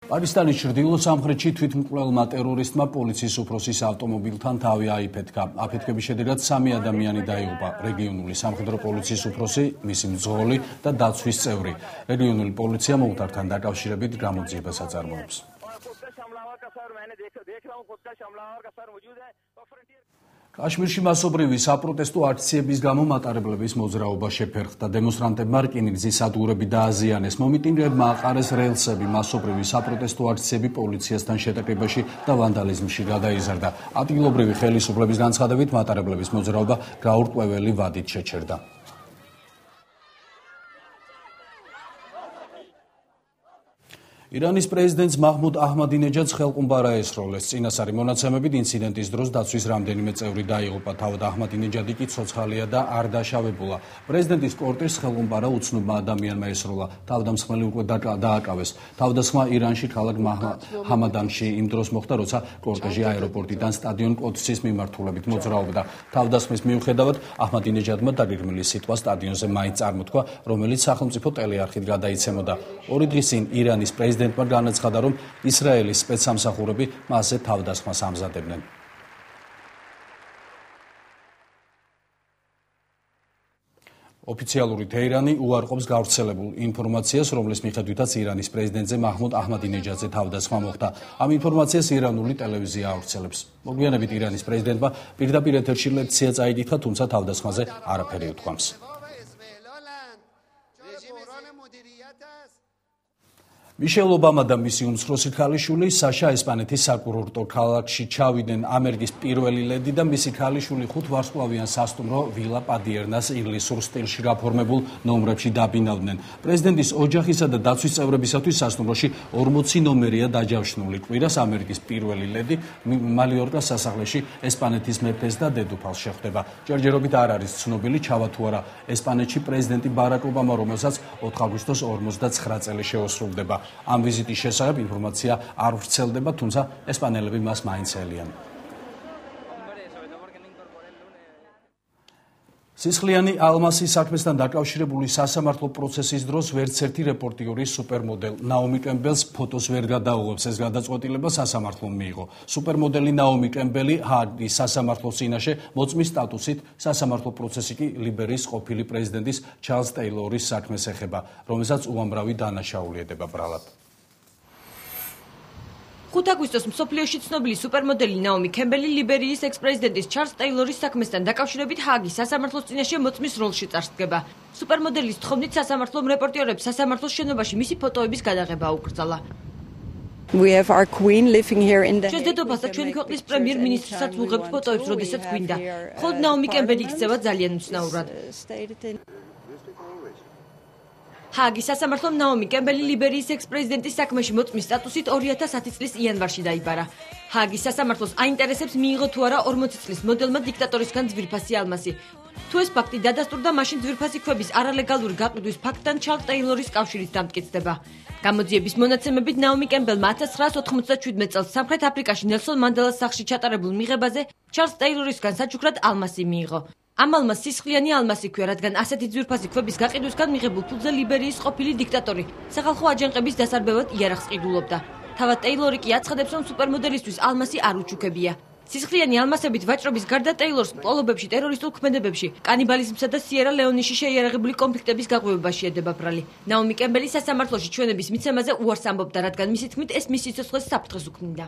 პაკისტანის ჩრდილო-სამხრეთში თვითმკვლელმა ტერორისტმა პოლიციის უფროსის ავტომობილთან თავი აიფეთქა. აფეთქების შედეგად 3 ადამიანი დაიღუპა. რეგიონული სამხედრო პოლიციის უფროსი, მისი მძღოლი და დაცვის წევრი. რეგიონული პოლიცია მომხდართან დაკავშირებით გამოძიებას აწარმოებს. კაშმირში მასობრივი საპროტესტო აქციების გამო მატარებლების მოძრაობა შეფერხდა. დემონსტრანტებმა რკინიგზის სადგურები დააზიანეს. მომიტინგეებმა აყარეს რელსები. მასობრივი საპროტესტო აქციები პოლიციასთან შეტაკებაში და ვანდალიზმში გადაიზარდა. ადგილობრივი ხელისუფლების განცხადებით მატარებლების მოძრაობა გაურკვეველი ვადით შეჩერდა. ირანის პრეზიდენტს მაჰმუდ აჰმადინეჯადს ხელყუმბარა ესროლეს. წინასწარი მონაცემებით ინციდენტის დროს დაცვის რამდენიმე წევრი დაიღუპა. თავად აჰმადინეჯადი კი ცოცხალია და არ დაშავებულა. პრეზიდენტის კორტეჟს ხელყუმბარა უცნობმა ადამიანმა ესროლა. თავდამსხმელი უკვე დააკავეს. თავდასხმა ირანში ქალაქ ჰამადანში იმ დროს მოხდა, როცა კორტეჟი აეროპორტიდან სტადიონ კოდსის მიმართულებით მოძრაობდა. თავდასხმის მიუხედავად აჰმადინეჯადმა დაგეგმილი სიტყვა სტადიონზე მაინც წარმოთქვა, რომელიც სახელმწიფო ტელეარხით გადაიცემოდა. 2 დღის წინ ირანის პრეზიდენტმა განაცხადა, რომ ისრაელის სპეცსამსახურები მასზე თავდასხმას ამზადებდნენ. ოფიციალური თეირანი უარყოფს გავრცელებულ ინფორმაციას, რომლის მიხედვითაც ირანის პრეზიდენტზე მაჰმუდ აჰმადინეჯადზე თავდასხმა მოხდა. ამ ინფორმაციას ირანული ტელევიზია ავრცელებს. მოგვიანებით ირანის პრეზიდენტმა პირდაპირ ეთერში ლექცია წაიკითხა, თუმცა თავდასხმაზე არაფერი უთქვამს. მიშელ ობამა და მისი უმცროსი ქალიშვილი საშა ესპანეთის საკურორტო ქალაქში ჩავიდნენ. ამერიკის პირველი ლედი და მისი ქალიშვილი 5 ვარსკვლავიან სასტუმრო ვილა პადიერნას ინგლისურ სტილში გაფორმებულ ნომრებში დაბინავდნენ. პრეზიდენტის ოჯახისა და დაცვის წევრებისათვის სასტუმროში 40 ნომერია დაჯავშნული. კვირას ამერიკის პირველი ლედი მალიორკას სასახლეში ესპანეთის მეფეს და დედოფალს შეხვდება. ჯერჯერობით არ არის ცნობილი, ჩავა თუ არა ესპანეთში პრეზიდენტი ბარაკ ობამა, რომელსაც 4 აგვისტოს 59 წელი შეუსრულდება. ამ ვიზიტის შესახებ ინფორმაცია არ ვრცელდება, თუმცა ესპანელები მას მაინც ელიან. სისხლიანი ალმასის საქმესთან დაკავშირებული სასამართლო პროცესის დროს ვერცერთი რეპორტიორი სუპერმოდელ ნაომი კემბელს ფოტოს ვერ გადაუღებს. ეს გადაწყვეტილება სასამართლომ მიიღო. სუპერმოდელი ნაომი კემბელი ჰააგის სასამართლოს წინაშე მოწმის სტატუსით, სასამართლო პროცესი კი ლიბერიის ყოფილი პრეზიდენტის ჩარლზ ტეილორის საქმეს ეხება, რომელსაც უამრავი დანაშაული ედება ბრალად. 5 აგვისტოს მსოფლიოში ცნობილი სუპერმოდელი ნაომი კემბელი ლიბერიის ექს-პრეზიდენტის ჩარლზ ტეილორის საქმესთან დაკავშირებით ჰააგის სასამართლოს წინაშე მოწმის როლში წარსდგება. სუპერმოდელის თხოვნით სასამართლომ რეპორტიორებს სასამართლოს შენობაში მისი ფოტოების გადაღება აუკრძალა. ჩვენ დედოფალსა ჩვენი ქვეყნის პრემიერ-მინისტრსაც ვუღებთ ფოტოებს, როდესაც გვინდა. ხოლო ნაომი კემბელი იქცევა ძალიან უცნაურად. ჰააგის სასამართლომ ნაომი კემბელი ლიბერიის ექს-პრეზიდენტის საქმეში მოწმის სტატუსით 2010 წლის იანვარში დაიბარა. ჰააგის სასამართლოს აინტერესებს მიიღო თუ არა 40 წლის მოდელმა დიქტატორისგან ძვირფასი ალმასი. თუ ეს ფაქტი დადასტურდა, მაშინ ძვირფასი ქვების არალეგალური გაყიდვის ფაქტთან ჩარლზ ტეილორის კავშირით დამტკიცდება. გამოძიების მონაცემებით ნაომი კემბელმა 1997 წელს სამხრეთ აფრიკაში ნელსონ მანდელას სახლში ჩატარებულ მიღებაზე ჩარლზ ტეილორისგან საჩუქრად ალმასი მიიღო. ამ ალმასს სისხლიანი ალმასი ქვია, რადგან ასეთი ძვირფასი ქვების გაყიდვისგან მიღებულ ფულზე ლიბერიის ყოფილი დიქტატორი სახალხო აჯანყების დასარბევად იარაღს ყიდულობდა. თავად ტეილორი კი აცხადებს, რომ სუპერმოდელისთვის ალმასი არ უჩუქებია. სისხლიანი ალმასებით ვაჭრობის გარდა ტეილორს მკვლელობებში, ტერორისტულ ქმედებებში, კანიბალიზმსა და სიერა ლეონეში შეიარაღებული კონფლიქტების გაღვივებაში ედება ბრალი. ნაომი კემბელი სასამართლოში ჩვენების მიცემაზე უარს ამბობდა, რადგან მისი თქმით ეს მის სიცოცხლეს საფრთხეს უქმნიდა.